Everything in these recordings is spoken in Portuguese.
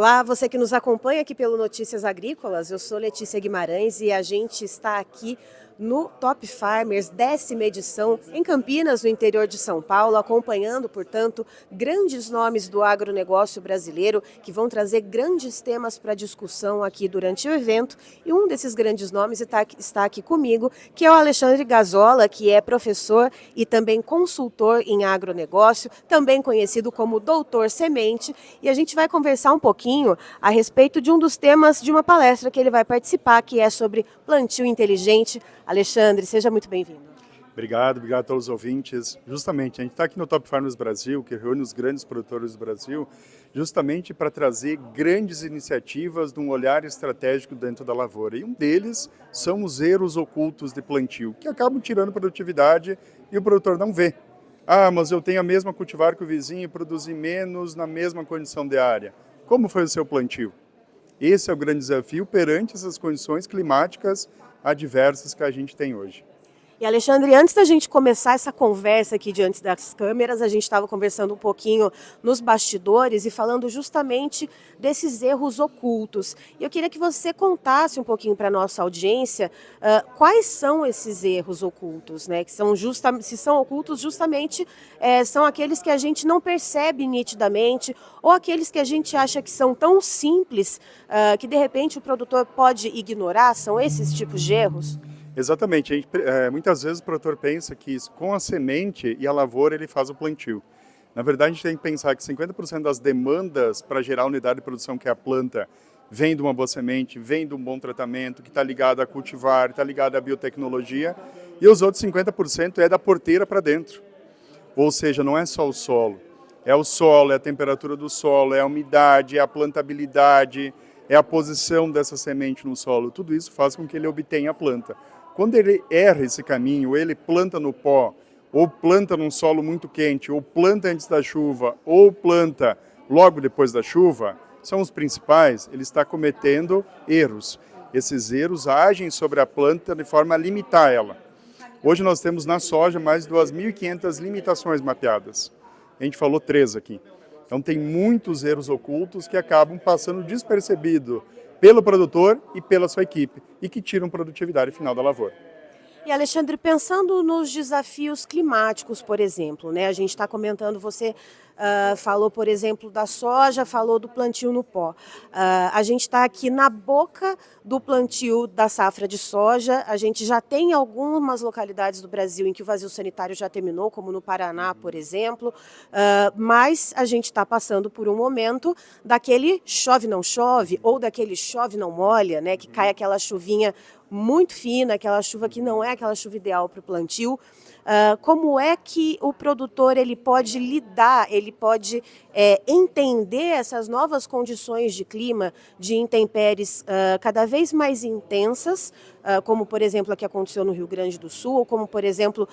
Olá, você que nos acompanha aqui pelo Notícias Agrícolas, eu sou Letícia Guimarães e a gente está aqui no Top Farmers, 10ª edição, em Campinas, no interior de São Paulo, acompanhando, portanto, grandes nomes do agronegócio brasileiro que vão trazer grandes temas para discussão aqui durante o evento. E um desses grandes nomes está aqui comigo, que é o Alexandre Gazola, que é professor e também consultor em agronegócio, também conhecido como Doutor Semente, e a gente vai conversar um pouquinho a respeito de um dos temas de uma palestra que ele vai participar, que é sobre plantio inteligente. Alexandre, seja muito bem-vindo. Obrigado a todos os ouvintes. Justamente, a gente está aqui no Top Farmers Brasil, que reúne os grandes produtores do Brasil, justamente para trazer grandes iniciativas de um olhar estratégico dentro da lavoura. E um deles são os erros ocultos de plantio, que acabam tirando produtividade e o produtor não vê. Ah, mas eu tenho a mesma cultivar que o vizinho e produzi menos na mesma condição de área. Como foi o seu plantio? Esse é o grande desafio perante essas condições climáticas adversas que a gente tem hoje. E Alexandre, antes da gente começar essa conversa aqui diante das câmeras, a gente estava conversando um pouquinho nos bastidores e falando justamente desses erros ocultos. E eu queria que você contasse um pouquinho para a nossa audiência quais são esses erros ocultos, né? Que são se são ocultos, justamente são aqueles que a gente não percebe nitidamente ou aqueles que a gente acha que são tão simples que de repente o produtor pode ignorar. São esses tipos de erros? Exatamente. Muitas vezes o produtor pensa que com a semente e a lavoura ele faz o plantio. Na verdade, a gente tem que pensar que 50% das demandas para gerar a unidade de produção, que é a planta, vem de uma boa semente, vem de um bom tratamento, que está ligado a cultivar, está ligado à biotecnologia, e os outros 50% é da porteira para dentro. Ou seja, não é só o solo, é a temperatura do solo, é a umidade, é a plantabilidade, é a posição dessa semente no solo. Tudo isso faz com que ele obtenha a planta. Quando ele erra esse caminho, ele planta no pó, ou planta num solo muito quente, ou planta antes da chuva, ou planta logo depois da chuva, são os principais, ele está cometendo erros. Esses erros agem sobre a planta de forma a limitar ela. Hoje nós temos na soja mais de 2.500 limitações mapeadas. A gente falou 3 aqui. Então tem muitos erros ocultos que acabam passando despercebido pelo produtor e pela sua equipe e que tiram produtividade final da lavoura. E Alexandre, pensando nos desafios climáticos, por exemplo, né? A gente está comentando, você falou, por exemplo, da soja, falou do plantio no pó. A gente está aqui na boca do plantio da safra de soja. A gente já tem algumas localidades do Brasil em que o vazio sanitário já terminou, como no Paraná, por exemplo, mas a gente está passando por um momento daquele chove não chove ou daquele chove não molha, né? Que cai aquela chuvinha muito fina, aquela chuva que não é aquela chuva ideal para o plantio. Como é que o produtor ele pode lidar, ele pode entender essas novas condições de clima, de intempéries cada vez mais intensas, como por exemplo a que aconteceu no Rio Grande do Sul, ou como por exemplo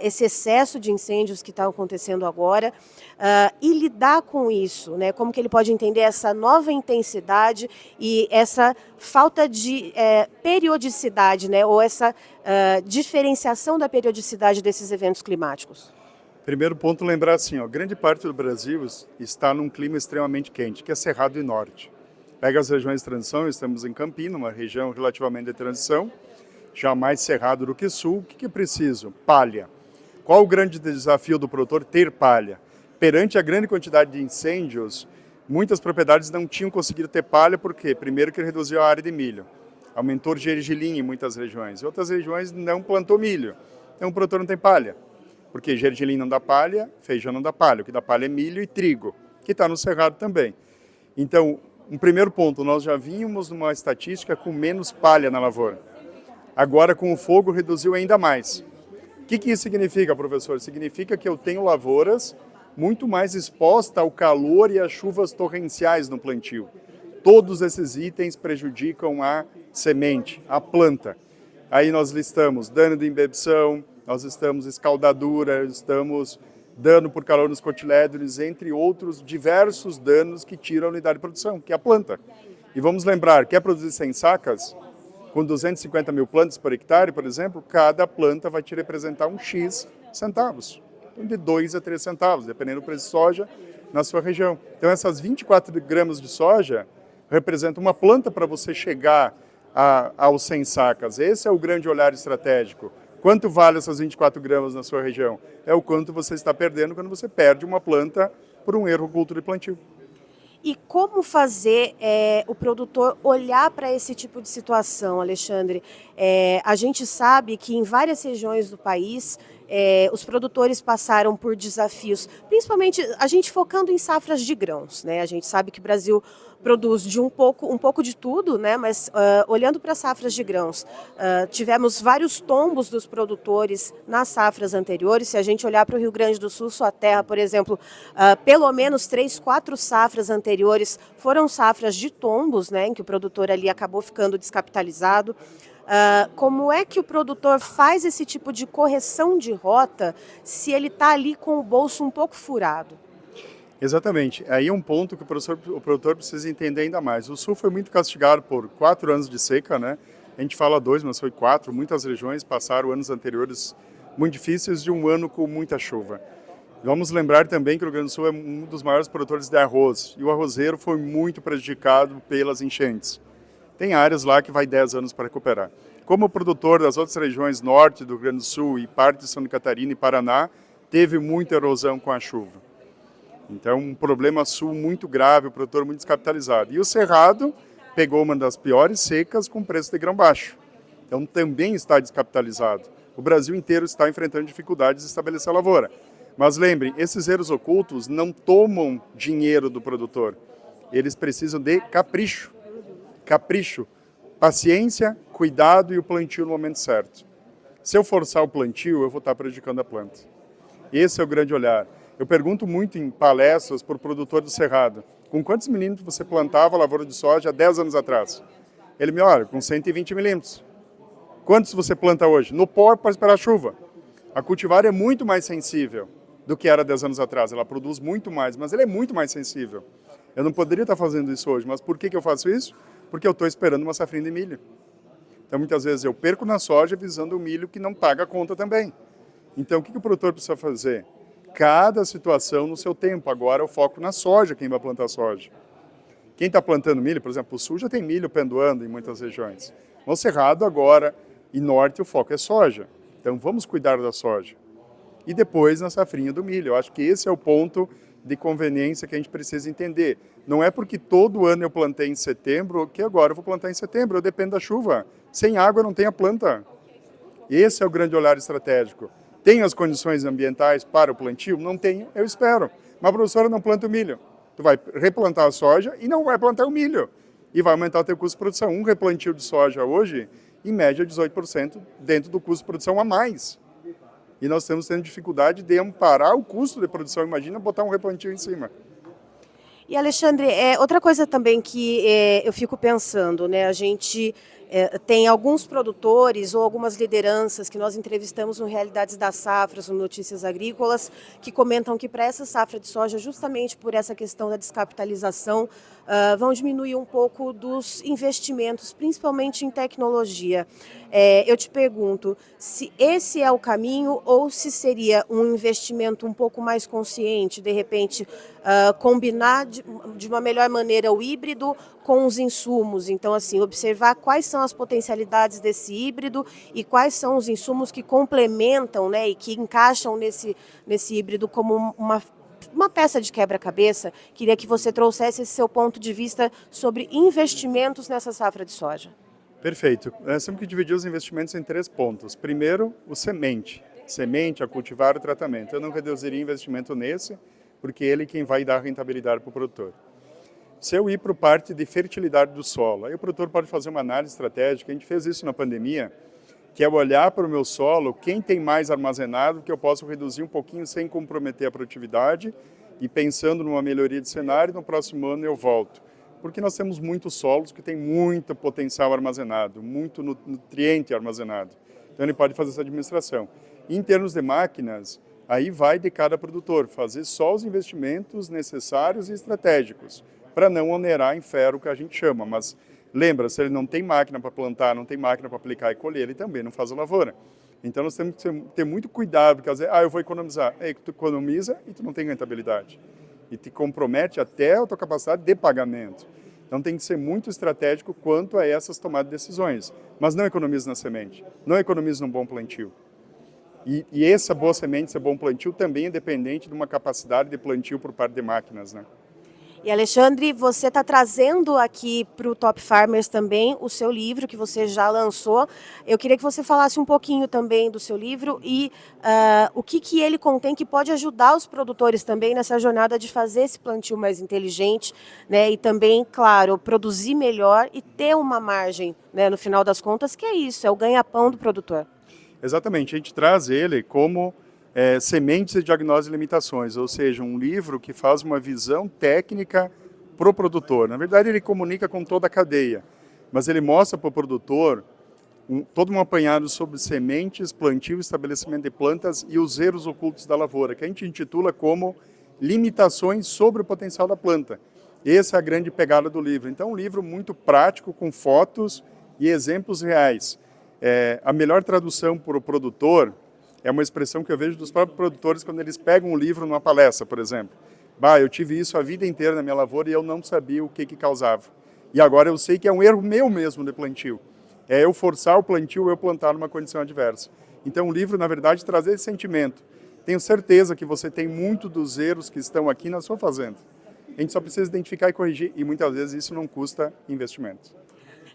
esse excesso de incêndios que está acontecendo agora, e lidar com isso, né? Como que ele pode entender essa nova intensidade e essa falta de periodicidade, né? Ou essa diferenciação da periodicidade desses eventos climáticos? Primeiro ponto, lembrar assim, grande parte do Brasil está num clima extremamente quente, que é Cerrado e Norte. Pega as regiões de transição, estamos em Campinas, uma região relativamente de transição, já mais cerrado do que sul. O que é preciso? Palha. Qual o grande desafio do produtor? Ter palha. Perante a grande quantidade de incêndios, muitas propriedades não tinham conseguido ter palha, porque primeiro que reduziu a área de milho, aumentou o gergelim em muitas regiões, em outras regiões não plantou milho, então o produtor não tem palha, porque gergelim não dá palha, feijão não dá palha, o que dá palha é milho e trigo, que está no cerrado também. Então, um primeiro ponto, nós já vínhamos numa estatística com menos palha na lavoura. Agora, com o fogo, reduziu ainda mais. O que isso significa, professor? Significa que eu tenho lavouras muito mais expostas ao calor e às chuvas torrenciais no plantio. Todos esses itens prejudicam a semente, a planta. Aí nós listamos dano de imbebição, nós estamos escaldadura, estamos dano por calor nos cotilédones, entre outros diversos danos que tiram a unidade de produção, que é a planta. E vamos lembrar, quer produzir 100 sacas? Com 250 mil plantas por hectare, por exemplo, cada planta vai te representar um X centavos. Então, de 2 a 3 centavos, dependendo do preço de soja, na sua região. Então essas 24 gramas de soja representam uma planta para você chegar aos 100 sacas. Esse é o grande olhar estratégico. Quanto vale essas 24 gramas na sua região? É o quanto você está perdendo quando você perde uma planta por um erro cultura e plantio. E como fazer o produtor olhar para esse tipo de situação, Alexandre? A gente sabe que em várias regiões do país os produtores passaram por desafios, principalmente a gente focando em safras de grãos, né? A gente sabe que o Brasil produz de um pouco de tudo, né? Mas olhando para as safras de grãos, tivemos vários tombos dos produtores nas safras anteriores. Se a gente olhar para o Rio Grande do Sul, sua terra, por exemplo, pelo menos 3, 4 safras anteriores foram safras de tombos, né? Em que o produtor ali acabou ficando descapitalizado. Como é que o produtor faz esse tipo de correção de rota se ele está ali com o bolso um pouco furado? Exatamente. Aí é um ponto que o produtor precisa entender ainda mais. O Sul foi muito castigado por 4 anos de seca, né? A gente fala 2, mas foi 4. Muitas regiões passaram anos anteriores muito difíceis de um ano com muita chuva. Vamos lembrar também que o Rio Grande do Sul é um dos maiores produtores de arroz. E o arrozeiro foi muito prejudicado pelas enchentes. Tem áreas lá que vai 10 anos para recuperar. Como produtor das outras regiões norte do Rio Grande do Sul e parte de Santa Catarina e Paraná, teve muita erosão com a chuva. Então, um problema sul muito grave, o produtor muito descapitalizado. E o Cerrado pegou uma das piores secas com preço de grão baixo. Então, também está descapitalizado. O Brasil inteiro está enfrentando dificuldades de estabelecer a lavoura. Mas lembrem, esses erros ocultos não tomam dinheiro do produtor. Eles precisam de capricho. Capricho, paciência, cuidado e o plantio no momento certo. Se eu forçar o plantio, eu vou estar prejudicando a planta. Esse é o grande olhar. Eu pergunto muito em palestras para o produtor do Cerrado, com quantos milímetros você plantava a lavoura de soja há 10 anos atrás? Ele me olha, com 120 milímetros. Quantos você planta hoje? No pó para esperar a chuva. A cultivar é muito mais sensível do que era 10 anos atrás. Ela produz muito mais, mas ela é muito mais sensível. Eu não poderia estar fazendo isso hoje, mas por que eu faço isso? Porque eu estou esperando uma safrinha de milho. Então, muitas vezes eu perco na soja visando o milho que não paga a conta também. Então, o que o produtor precisa fazer? Cada situação no seu tempo. Agora o foco na soja, quem vai plantar soja. Quem está plantando milho, por exemplo, o sul já tem milho pendoando em muitas regiões. No Cerrado agora e norte o foco é soja. Então vamos cuidar da soja. E depois na safrinha do milho. Eu acho que esse é o ponto de conveniência que a gente precisa entender. Não é porque todo ano eu plantei em setembro que agora eu vou plantar em setembro. Eu dependo da chuva. Sem água não tem a planta. Esse é o grande olhar estratégico. Tem as condições ambientais para o plantio? Não tenho, eu espero. Mas a professora não planta o milho. Tu vai replantar a soja e não vai plantar o milho. E vai aumentar o teu custo de produção. Um replantio de soja hoje, em média, 18% dentro do custo de produção a mais. E nós estamos tendo dificuldade de amparar o custo de produção. Imagina botar um replantio em cima. E, Alexandre, outra coisa também que eu fico pensando, né? A gente tem alguns produtores ou algumas lideranças que nós entrevistamos no Realidades das Safras, no Notícias Agrícolas, que comentam que para essa safra de soja, justamente por essa questão da descapitalização, vão diminuir um pouco dos investimentos, principalmente em tecnologia. Eu te pergunto se esse é o caminho ou se seria um investimento um pouco mais consciente, de repente combinar de uma melhor maneira o híbrido com os insumos. Então, assim, observar quais são as potencialidades desse híbrido e quais são os insumos que complementam, né, e que encaixam nesse híbrido como uma peça de quebra-cabeça. Queria que você trouxesse esse seu ponto de vista sobre investimentos nessa safra de soja. Perfeito. Nós temos que dividir os investimentos em 3 pontos. Primeiro, o semente. Semente, a cultivar, o tratamento. Eu não reduziria investimento nesse, porque ele é quem vai dar rentabilidade para o produtor. Se eu ir para a parte de fertilidade do solo, aí o produtor pode fazer uma análise estratégica. A gente fez isso na pandemia, que é olhar para o meu solo, quem tem mais armazenado, que eu posso reduzir um pouquinho sem comprometer a produtividade e pensando numa melhoria de cenário, no próximo ano eu volto. Porque nós temos muitos solos que têm muito potencial armazenado, muito nutriente armazenado. Então ele pode fazer essa administração. Em termos de máquinas, aí vai de cada produtor fazer só os investimentos necessários e estratégicos, para não onerar em ferro, que a gente chama. Mas lembra, se ele não tem máquina para plantar, não tem máquina para aplicar e colher, ele também não faz a lavoura. Então nós temos que ter muito cuidado, porque às vezes, eu vou economizar. Tu economiza e tu não tem rentabilidade. e te compromete até a tua capacidade de pagamento. Então tem que ser muito estratégico quanto a essas tomadas de decisões. Mas não economiza na semente, não economiza num bom plantio. E essa boa semente, esse bom plantio também é dependente de uma capacidade de plantio por parte de máquinas, né? E Alexandre, você está trazendo aqui para o Top Farmers também o seu livro que você já lançou. Eu queria que você falasse um pouquinho também do seu livro e o que ele contém que pode ajudar os produtores também nessa jornada de fazer esse plantio mais inteligente, né? E também, claro, produzir melhor e ter uma margem, né, no final das contas, que é isso, é o ganha-pão do produtor. Exatamente, a gente traz ele como Sementes e Diagnose e Limitações, ou seja, um livro que faz uma visão técnica para o produtor. Na verdade, ele comunica com toda a cadeia, mas ele mostra para o produtor todo um apanhado sobre sementes, plantio, estabelecimento de plantas e os erros ocultos da lavoura, que a gente intitula como Limitações sobre o Potencial da Planta. Essa é a grande pegada do livro. Então, um livro muito prático, com fotos e exemplos reais. A melhor tradução para o produtor é uma expressão que eu vejo dos próprios produtores quando eles pegam um livro numa palestra, por exemplo. Eu tive isso a vida inteira na minha lavoura e eu não sabia o que causava. E agora eu sei que é um erro meu mesmo de plantio. É eu forçar o plantio, eu plantar numa condição adversa. Então o livro, na verdade, traz esse sentimento. Tenho certeza que você tem muito dos erros que estão aqui na sua fazenda. A gente só precisa identificar e corrigir e muitas vezes isso não custa investimento.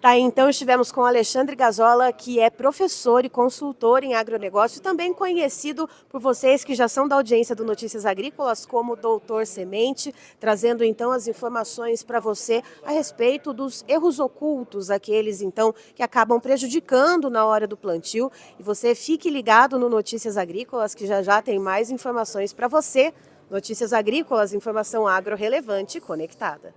Tá, então estivemos com Alexandre Gazola, que é professor e consultor em agronegócio, também conhecido por vocês que já são da audiência do Notícias Agrícolas como Doutor Semente, trazendo então as informações para você a respeito dos erros ocultos, aqueles então que acabam prejudicando na hora do plantio. E você fique ligado no Notícias Agrícolas, que já tem mais informações para você. Notícias Agrícolas, informação agro relevante e conectada.